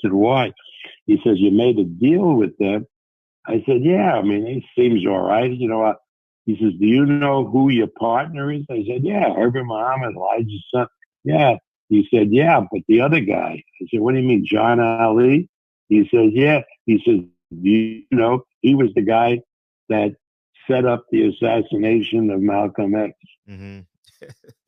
said, why? He says, you made a deal with them. I said, yeah, I mean, it seems all right. He says, do you know who your partner is? I said, yeah, Herbert Muhammad, Elijah's son. Yeah. He said, yeah, but the other guy. I said, what do you mean, John Ali? He says, yeah. He says, do you know, he was the guy that set up the assassination of Malcolm X. Mm-hmm.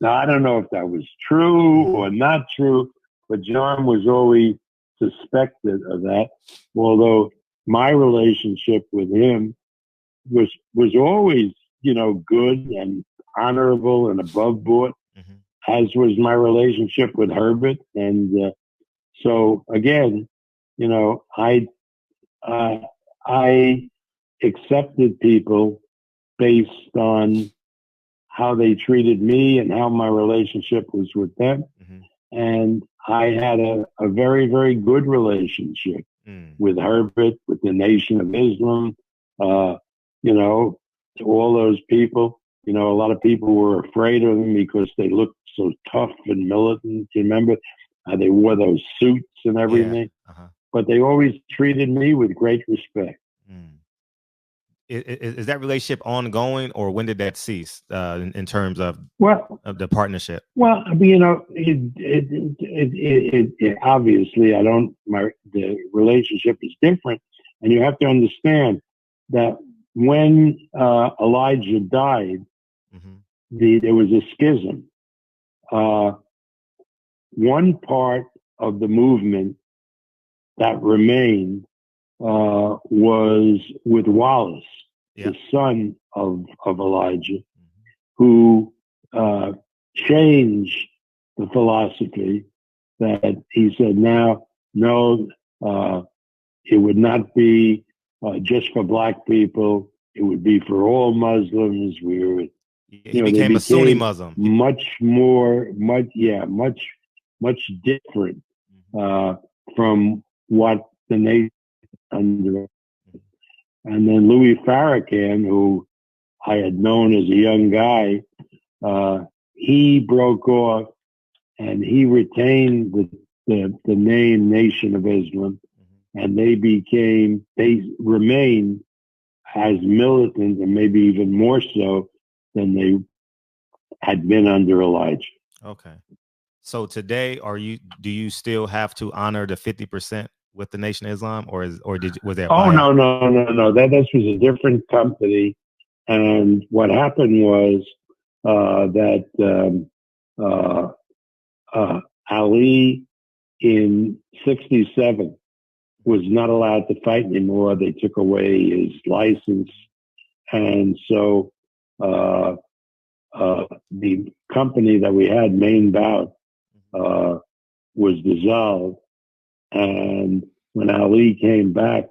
Now, I don't know if that was true or not true, but John was always suspected of that, although my relationship with him was always, good and honorable and above board, as was my relationship with Herbert. And so again, I accepted people based on how they treated me and how my relationship was with them. And I had a very, very good relationship with Herbert, with the Nation of Islam, to all those people. A lot of people were afraid of them because they looked so tough and militant. You remember how they wore those suits and everything? Yeah. But they always treated me with great respect. Is that relationship ongoing, or when did that cease in terms of the partnership? Well, it obviously, the relationship is different, and you have to understand that when Elijah died, there was a schism. One part of the movement that remained was with Wallace, the son of Elijah, who changed the philosophy that he said, no, it would not be just for black people. It would be for all Muslims. He became a Sunni Muslim. Much different from what the nation under. And then Louis Farrakhan, who I had known as a young guy, he broke off and he retained the name Nation of Islam, and they remained as militant and maybe even more so than they had been under Elijah. Okay. So today, do you still have to honor the 50% with the Nation of Islam, or was there? Oh, no. This was a different company. And what happened was that Ali in 1967 was not allowed to fight anymore. They took away his license. And so the company that we had, Main Bout, was dissolved. And when Ali came back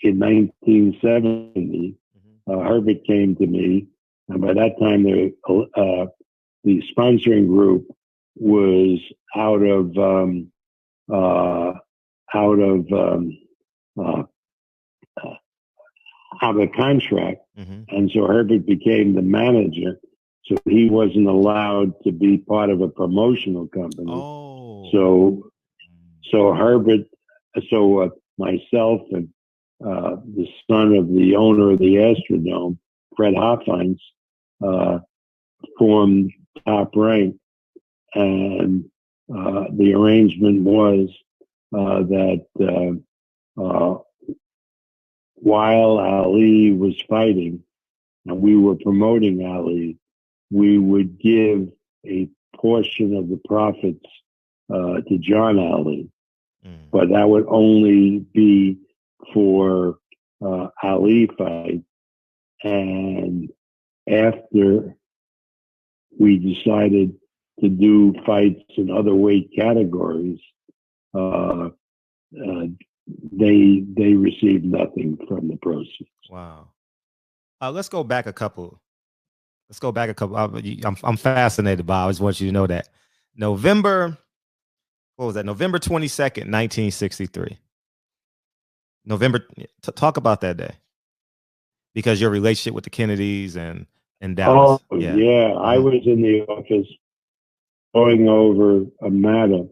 in 1970, Herbert came to me, and by that time the sponsoring group was out of a contract, and so Herbert became the manager. So he wasn't allowed to be part of a promotional company. Oh. So Herbert, myself and the son of the owner of the Astrodome, Fred Hoffheinz, formed Top Rank. And the arrangement was that while Ali was fighting and we were promoting Ali, we would give a portion of the profits to John Ali. But that would only be for Ali fight. And after we decided to do fights in other weight categories, they received nothing from the proceeds. Wow. Let's go back a couple. I'm fascinated by. I just want you to know that November 22nd, 1963. Talk about that day, because your relationship with the Kennedys and Dallas. Oh, yeah. I was in the office going over a matter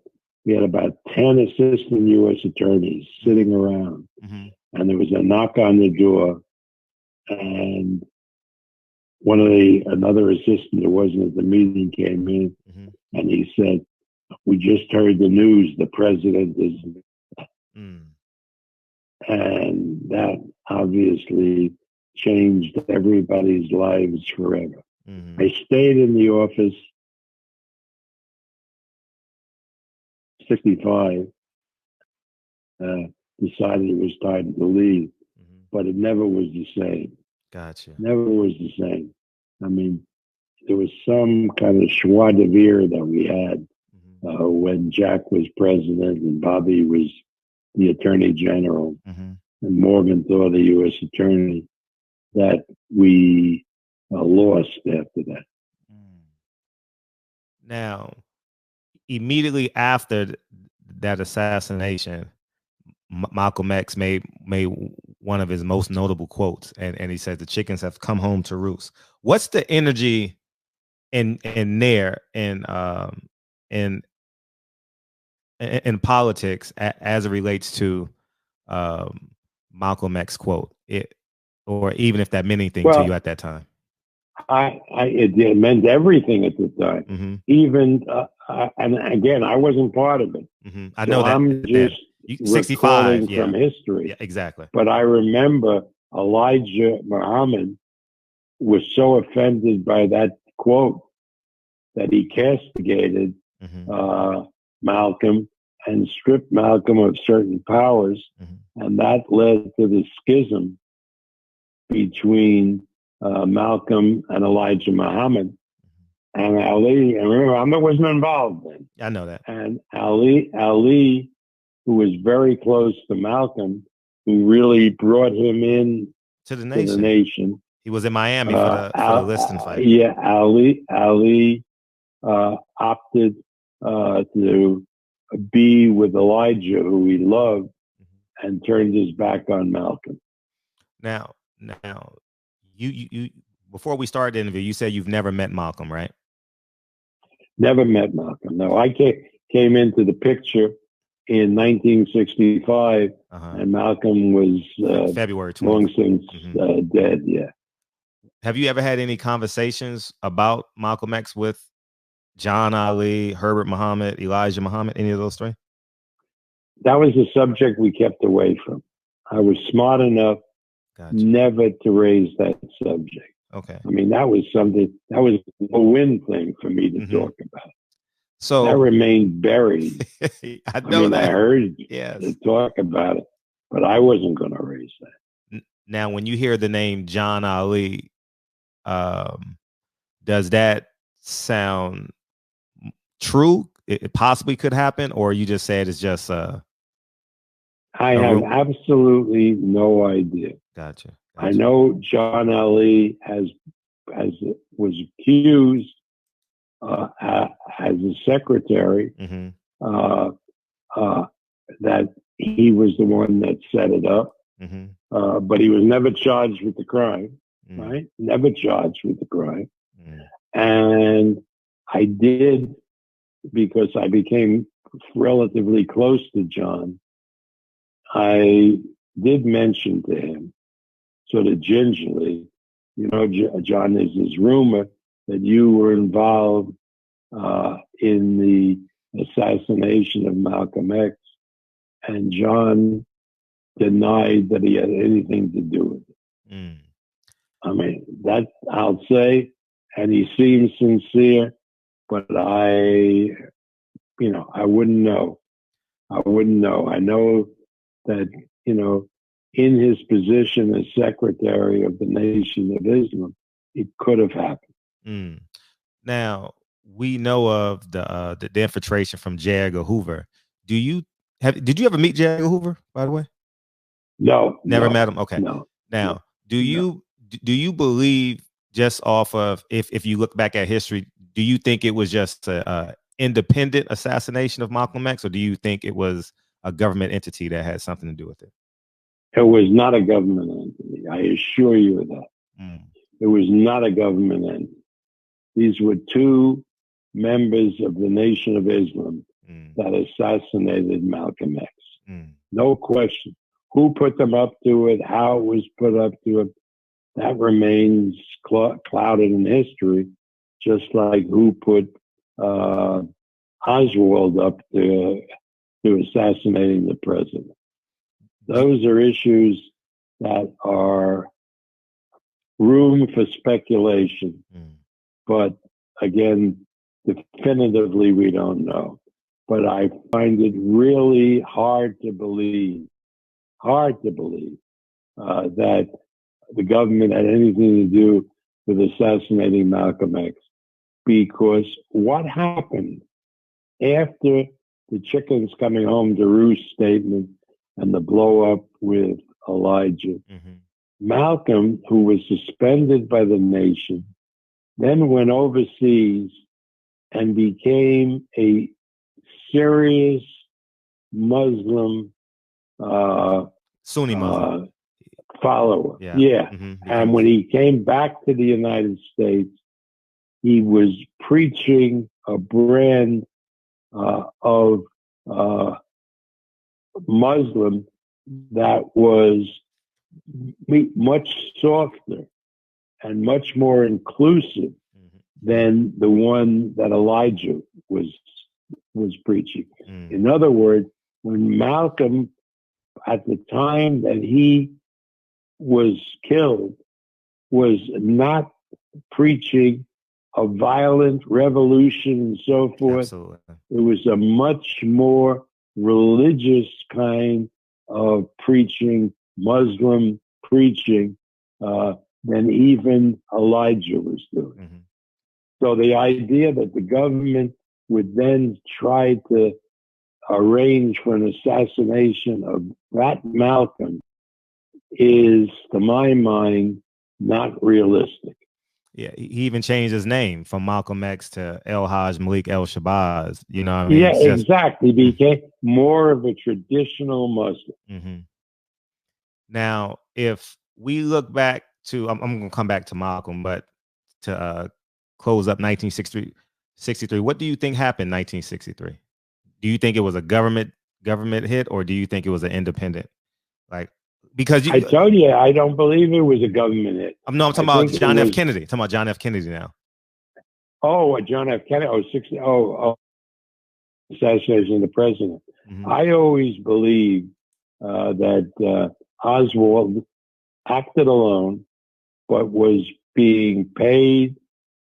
we had about 10 assistant U.S. attorneys sitting around, and there was a knock on the door, and another assistant who wasn't at the meeting came in, and he said, "We just heard the news. The president is," and that obviously changed everybody's lives forever. I stayed in the office 65, decided it was time to leave, but it never was the same. Gotcha. Never was the same. I mean, there was some kind of joie de vivre that we had when Jack was president and Bobby was the attorney general and Morgenthau the U.S. attorney, that we lost after that. Now, immediately after that assassination, Malcolm X made one of his most notable quotes, and he said, "The chickens have come home to roost." What's the energy in there in politics as it relates to Malcolm X quote, or even if that meant anything to you at that time? It meant everything at the time. Even and again, I wasn't part of it. I know that. I'm just 65 from history. Yeah, exactly. But I remember Elijah Muhammad was so offended by that quote that he castigated Malcolm and stripped Malcolm of certain powers, and that led to the schism between Malcolm and Elijah Muhammad and Ali. And remember, I wasn't involved then. I know that. And Ali, who was very close to Malcolm, who really brought him in to the nation. He was in Miami for the listing fight. Yeah, Ali opted to be with Elijah, who he loved, and turned his back on Malcolm. Now, you before we started the interview, you said you've never met Malcolm, right? Never met Malcolm. No, I came into the picture in 1965, and Malcolm was February 20th. long since dead. Yeah. Have you ever had any conversations about Malcolm X with John Ali, Herbert Muhammad, Elijah Muhammad, any of those three? That was a subject we kept away from. I was smart enough never to raise that subject. Okay. I mean, that was a win thing for me to talk about. So that remained buried. I know that. I heard you talk about it, but I wasn't going to raise that. Now, when you hear the name John Ali, does that sound true? It possibly could happen, or you just said it's just I have absolutely no idea. Gotcha. I know John Ali was accused as a secretary that he was the one that set it up, but he was never charged with the crime. Right? Never charged with the crime. And I did, because I became relatively close to John, I did mention to him, sort of gingerly, John, there's this rumor that you were involved in the assassination of Malcolm X, and John denied that he had anything to do with it. I mean, that I'll say, and he seems sincere, but I wouldn't know. I know that, in his position as secretary of the Nation of Islam, it could have happened. Now, we know of the infiltration from J. Edgar Hoover. Did you ever meet J. Edgar Hoover, by the way? No. Never met him? Okay. No. Now, do you believe, just off of, if you look back at history, do you think it was just a independent assassination of Malcolm X, or do you think it was a government entity that had something to do with it? It was not a government entity. I assure you of that. It was not a government entity. These were two members of the Nation of Islam that assassinated Malcolm X. Mm. No question. Who put them up to it, how it was put up to it, that remains clouded in history, just like who put Oswald up to assassinating the president. Those are issues that are room for speculation. But again, definitively, we don't know. But I find it really hard to believe that the government had anything to do with assassinating Malcolm X. Because what happened after the chickens coming home to roost statement and the blow up with Elijah, Malcolm, who was suspended by the nation, then went overseas and became a serious Muslim Sunni Muslim follower. Yeah. And when he came back to the United States, he was preaching a brand of Muslim that was much softer and much more inclusive than the one that Elijah was preaching. In other words, when Malcolm, at the time that he was killed, was not preaching a violent revolution and so forth. Absolutely. It was a much more religious kind of preaching, Muslim preaching, than even Elijah was doing. So the idea that the government would then try to arrange for an assassination of that Malcolm is, to my mind, not realistic. Yeah, he even changed his name from Malcolm X to El Haj Malik El Shabazz. You know what I mean? Yeah, exactly. He became more of a traditional Muslim. Now, if we look back to, I'm going to come back to Malcolm, but to close up 1963, what do you think happened in 1963? Do you think it was a government hit, or do you think it was an independent? Like, because I told you, I don't believe it was a government hit. I'm talking about John F. Kennedy. Talking about John F. Kennedy now. Oh, John F. Kennedy. Assassination of the president. I always believed that Oswald acted alone, but was being paid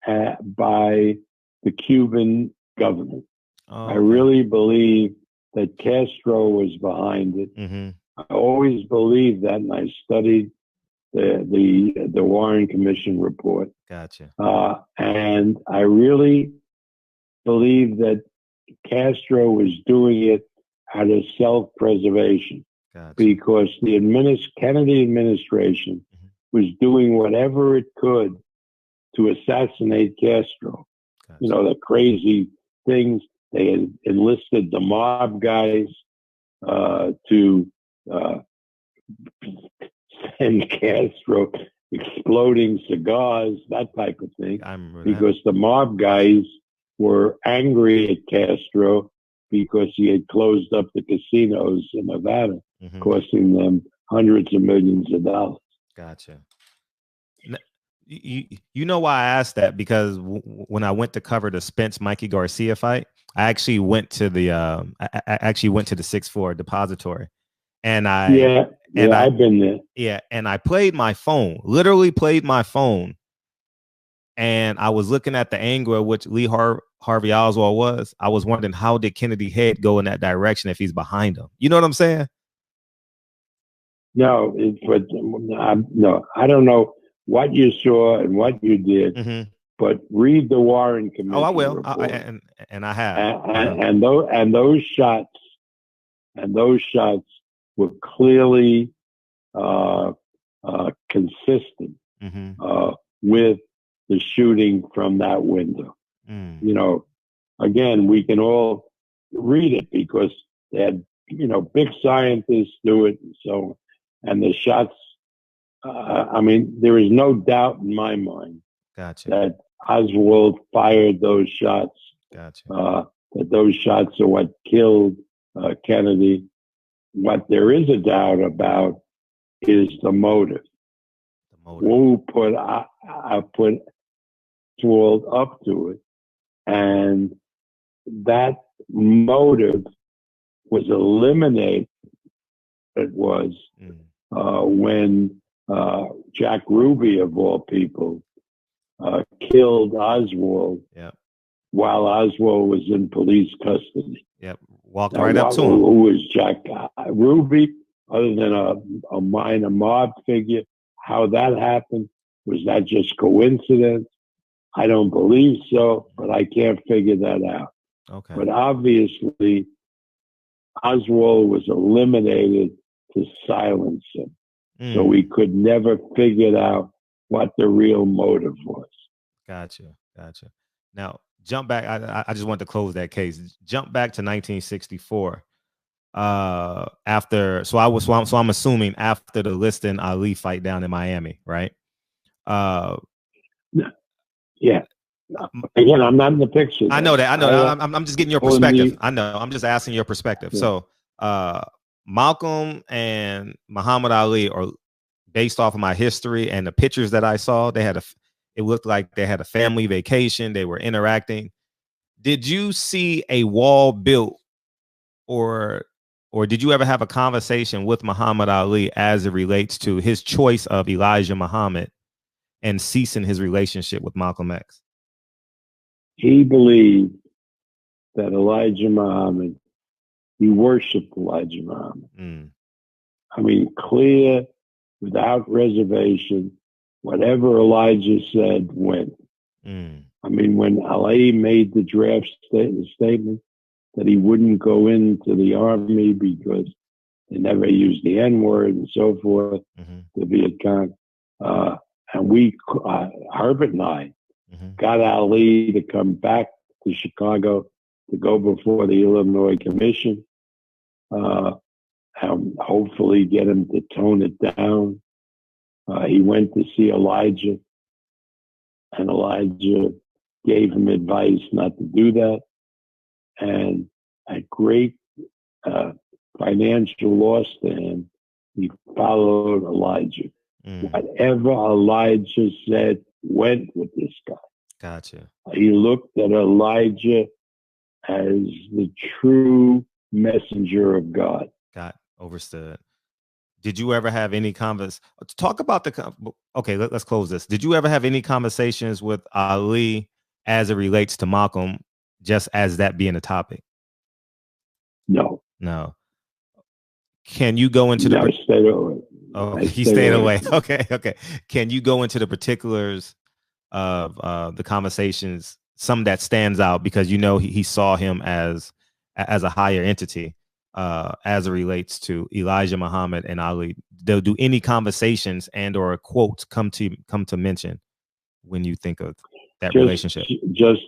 by the Cuban government. I really believe that Castro was behind it. I always believed that, and I studied the Warren Commission report. Gotcha. And I really believe that Castro was doing it out of self-preservation. Gotcha. Because the Kennedy administration was doing whatever it could to assassinate Castro. Gotcha. You know, the crazy things. They had enlisted the mob guys to send Castro exploding cigars, that type of thing. Because the mob guys were angry at Castro because he had closed up the casinos in Nevada, costing them hundreds of millions of dollars. Gotcha. You know why I asked that? Because when I went to cover the Spence Mikey Garcia fight, I actually went to the I actually went to the 6'4" depository, and I've been there. Yeah, and I played my phone, literally played my phone, and I was looking at the angle at which Lee Harvey Oswald was. I was wondering, how did Kennedy head go in that direction if he's behind him? You know what I'm saying? No, no, I don't know what you saw and what you did, but read the Warren Commission. Oh, I will, and I have. And those shots were clearly consistent with the shooting from that window. You know, again, we can all read it because they had, big scientists do it and so on. And the shots, I mean, there is no doubt in my mind Gotcha. that Oswald fired those shots Gotcha. that those shots are what killed Kennedy. What there is a doubt about is the motive. Who put Oswald up to it, and that motive was eliminated. It was when Jack Ruby, of all people, killed Oswald while Oswald was in police custody. Yep, walked right up to him. Who was Jack Ruby, other than a minor mob figure? How that happened? Was that just coincidence? I don't believe so, but I can't figure that out. Okay. But obviously, Oswald was eliminated to silence him. So we could never figure out what the real motive was. Gotcha. Now, jump back. I just want to close that case. Jump back to 1964. I'm assuming after the Liston Ali fight down in Miami, right? Yeah. Again, I'm not in the picture. I know that. I'm just getting your perspective. I know. I'm just asking your perspective. Yeah. So, Malcolm and Muhammad Ali are based off of my history and the pictures that I saw. It looked like they had a family vacation. They were interacting. Did you see a wall built, or did you ever have a conversation with Muhammad Ali as it relates to his choice of Elijah Muhammad and ceasing his relationship with Malcolm X? He believed that Elijah Muhammad, he worshiped Elijah Muhammad. I mean, clear, without reservation, whatever Elijah said went. I mean, when Ali made the draft statement that he wouldn't go into the army because they never used the N-word and so forth, the Viet Cong, and Herbert and I, got Ali to come back to Chicago to go before the Illinois Commission, and hopefully get him to tone it down. He went to see Elijah, and Elijah gave him advice not to do that. And at great financial loss to him, he followed Elijah. Whatever Elijah said went with this guy. Gotcha. He looked at Elijah as the true messenger of God. Got overstood. Did you ever have any talk about okay, let's close this. Did you ever have any conversations with Ali as it relates to Malcolm, just as that being a topic? No. Can you go into I stayed away. Oh, he stayed away. Okay. Can you go into the particulars of the conversations, some that stands out because he saw him as a higher entity as it relates to Elijah Muhammad and Ali? They'll do any conversations and or quotes come to mention when you think of that relationship? Just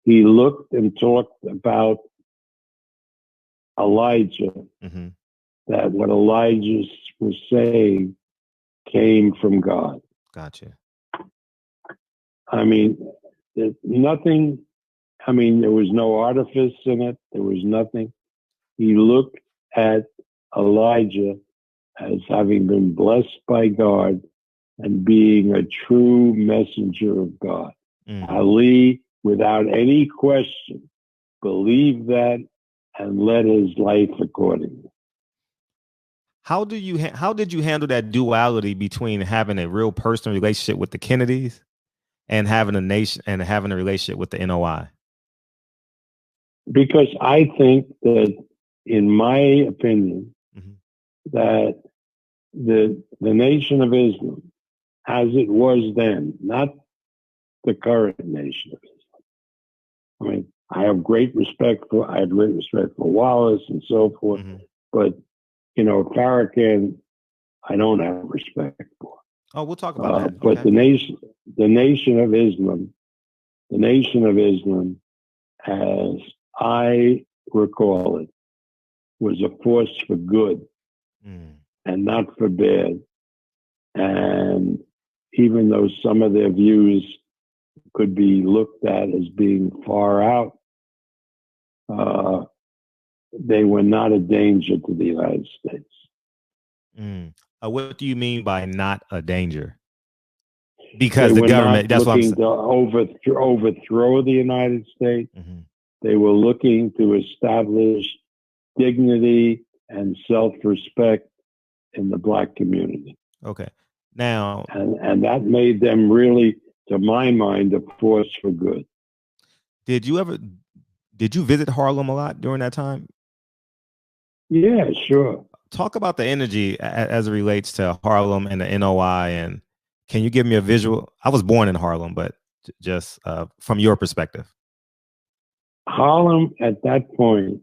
he looked and talked about Elijah, that what Elijah was saying came from God. Gotcha. I mean, nothing. I mean, there was no artifice in it. There was nothing. He looked at Elijah as having been blessed by God and being a true messenger of God. Ali, without any question, believed that and led his life accordingly. How did you handle that duality between having a real personal relationship with the Kennedys and having a relationship with the NOI? Because I think that, in my opinion, that the Nation of Islam, as it was then, not the current Nation of Islam. I mean, I had great respect for Wallace and so forth, but Farrakhan, I don't have respect for. Oh, we'll talk about that. But the Nation of Islam, as I recall it, was a force for good and not for bad. And even though some of their views could be looked at as being far out, they were not a danger to the United States. What do you mean by not a danger? They Because the were government, not that's what I'm looking saying. to overthrow the United States. They were looking to establish dignity and self-respect in the Black community. Okay. Now, and that made them really, to my mind, a force for good. Did you visit Harlem a lot during that time? Yeah, sure. Talk about the energy as it relates to Harlem and the NOI, and can you give me a visual? I was born in Harlem, but just from your perspective. Harlem at that point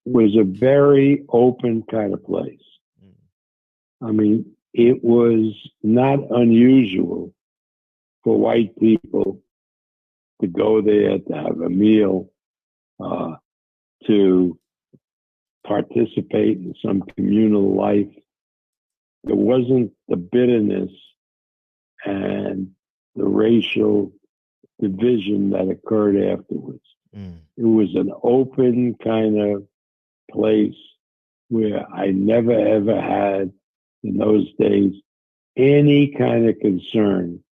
was a very open kind of place. I mean, it was not unusual for white people to go there to have a meal, to participate in some communal life. There wasn't the bitterness and the racial division that occurred afterwards. It was an open kind of place where I never ever had, in those days, any kind of concern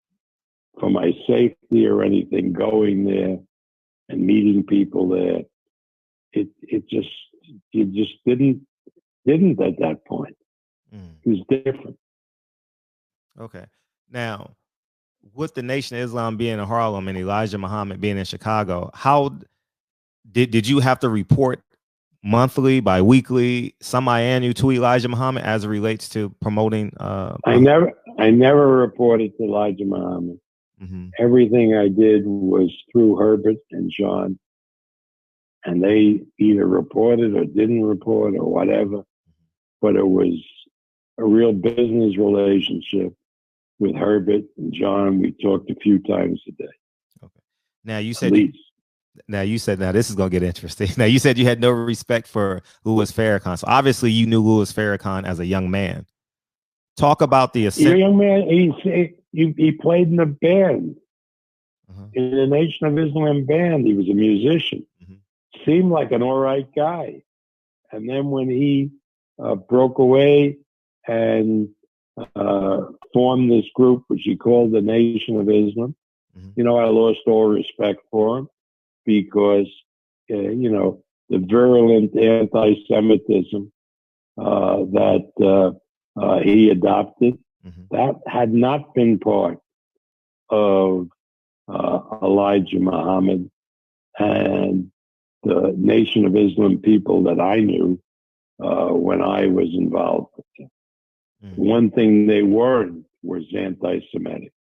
for my safety or anything going there and meeting people there. You just didn't at that point. It was different. Okay. Now, with the Nation of Islam being in Harlem and Elijah Muhammad being in Chicago, how did you have to report monthly, bi-weekly, semi-annual to Elijah Muhammad as it relates to promoting? I never reported to Elijah Muhammad. Everything I did was through Herbert and John, and they either reported or didn't report or whatever. But it was a real business relationship with Herbert and John. We talked a few times a day. Okay. Now you said now this is gonna get interesting. Now you said you had no respect for Louis Farrakhan. So obviously you knew Louis Farrakhan as a young man. Talk about the young man. He played in a band, in the Nation of Islam band. He was a musician. Seemed like an all right guy. And then when he broke away and formed this group, which he called the Nation of Islam, I lost all respect for him because, the virulent anti-Semitism that he adopted, that had not been part of Elijah Muhammad and the Nation of Islam people that I knew when I was involved with them. One thing they weren't was anti-Semitic.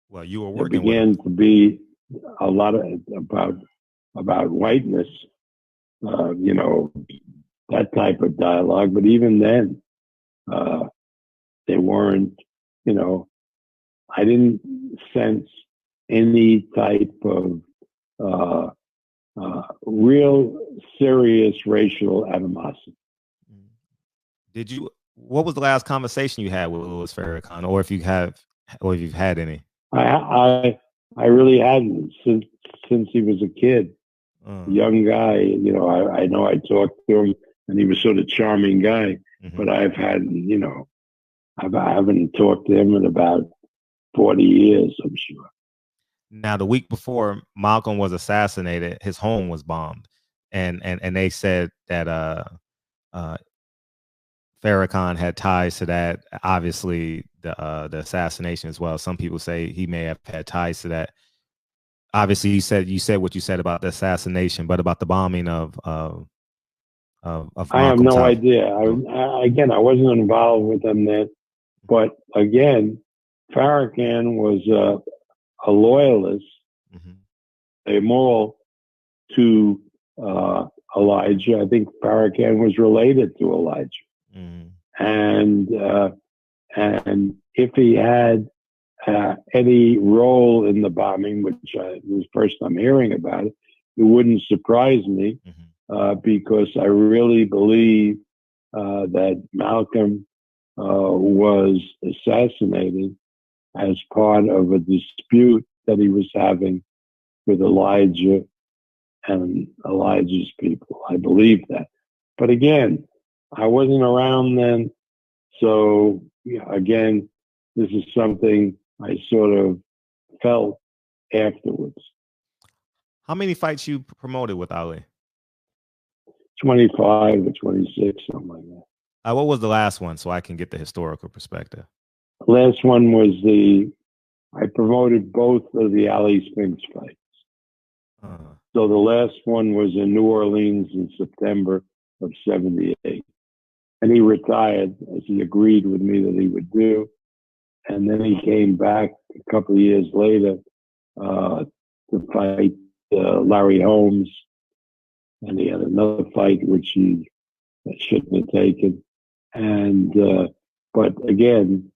Well, you were working. There began to be a lot of about whiteness, that type of dialogue. But even then, they weren't. I didn't sense any type of real serious racial animosity. What was the last conversation you had with Louis Farrakhan, or if you've had any? I really hadn't since he was a kid, a young guy. I know I talked to him, and he was sort of a charming guy. But I haven't talked to him in about 40 years, I'm sure. Now, the week before Malcolm was assassinated, his home was bombed, and they said that Farrakhan had ties to that. Obviously, the assassination as well. Some people say he may have had ties to that. Obviously, you said what you said about the assassination, but about the bombing of I have no idea. I wasn't involved with them then, but again, Farrakhan was a loyalist, immoral to Elijah. I think Farrakhan was related to Elijah. And if he had any role in the bombing, which was the first time hearing about it, it wouldn't surprise me because I really believe that Malcolm was assassinated as part of a dispute that he was having with Elijah and Elijah's people. I believe that. But again, I wasn't around then. So, again, this is something I sort of felt afterwards. How many fights you promoted with Ali? 25 or 26, something like that. What was the last one so I can get the historical perspective? The last one was I promoted both of the Ali Spinks fights. So the last one was in New Orleans in September of 78. And he retired, as he agreed with me that he would do. And then he came back a couple of years later to fight Larry Holmes. And he had another fight which he shouldn't have taken. And but again,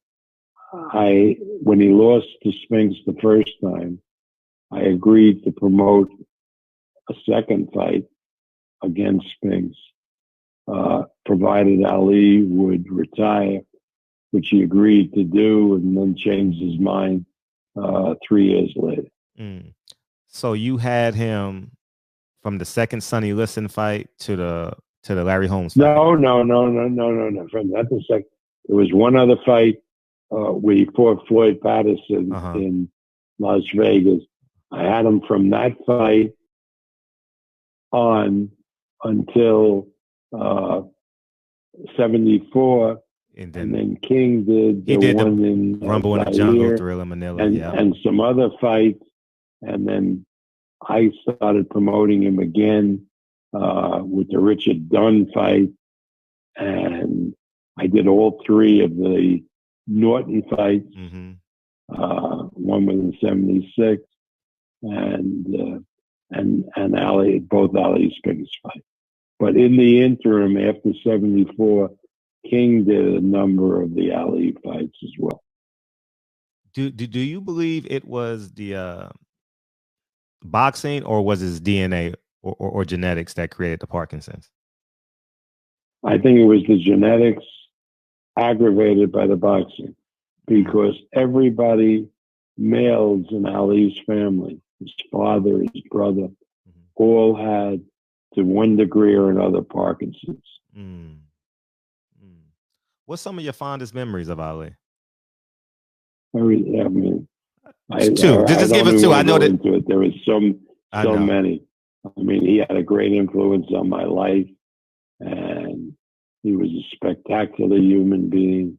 when he lost to Spinks the first time, I agreed to promote a second fight against Spinks, provided Ali would retire, which he agreed to do, and then changed his mind 3 years later. So you had him from the second Sonny Liston fight to the Larry Holmes fight? No. From not the second. There was one other fight where he fought Floyd Patterson in Las Vegas. I had him from that fight on until 74, and then King did the one in Rumble in the Jungle, Thriller Manila, and some other fights, and then I started promoting him again with the Richard Dunn fight, and I did all 3 of the Norton fights. One was in 76, and Ali, both Ali Spinks fights. But in the interim, after 74, King did a number of the Ali fights as well. Do you believe it was the boxing, or was his DNA or genetics that created the Parkinson's? I think it was the genetics aggravated by the boxing, because everybody, males in Ali's family, his father, his brother, all had, to one degree or another, Parkinson's. What's some of your fondest memories of Ali? Two. Just give us 2. I know that into it. There was so many. I mean, he had a great influence on my life, and he was a spectacular human being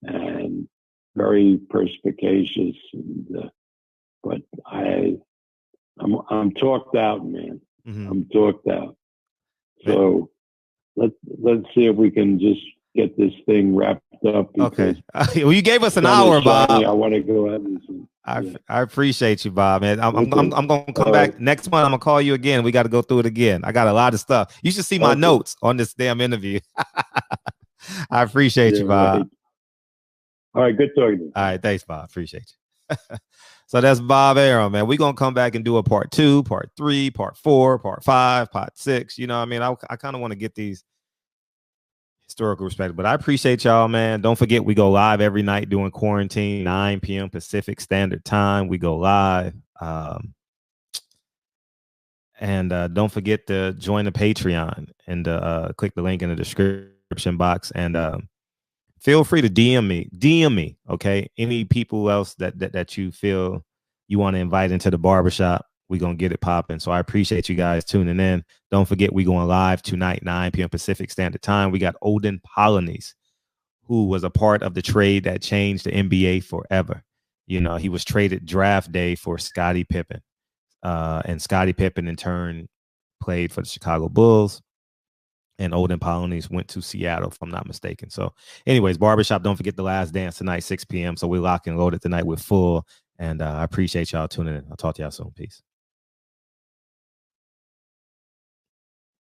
and very perspicacious. And, but I'm talked out, man. I'm talked out. So let's see if we can just get this thing wrapped up. Okay. Well, you gave us an hour, Bob. I want to go ahead and I appreciate you, Bob, man. I'm going to come back next month. I'm going to call you again. We got to go through it again. I got a lot of stuff. You should see my notes on this damn interview. I appreciate you, Bob. Right. All right. Good talking to you. All right. Thanks, Bob. Appreciate you. So that's Bob Arum, man. We're going to come back and do a part 2, part 3, part 4, part 5, part 6. You know what I mean? I kind of want to get these historical perspective, but I appreciate y'all, man. Don't forget, we go live every night during quarantine, 9 p.m. Pacific Standard Time. We go live. And don't forget to join the Patreon and click the link in the description box. And feel free to DM me. Okay. Any people else that you feel you want to invite into the barbershop, we're going to get it popping. So I appreciate you guys tuning in. Don't forget, we going live tonight, 9 p.m. Pacific Standard Time. We got Olden Polynice, who was a part of the trade that changed the NBA forever. You know, he was traded draft day for Scottie Pippen. And Scottie Pippen, in turn, played for the Chicago Bulls. And Olden Polynice went to Seattle, if I'm not mistaken. So anyways, barbershop, don't forget The Last Dance tonight, 6 p.m. So we're locked and loaded tonight with Full. And I appreciate y'all tuning in. I'll talk to y'all soon. Peace.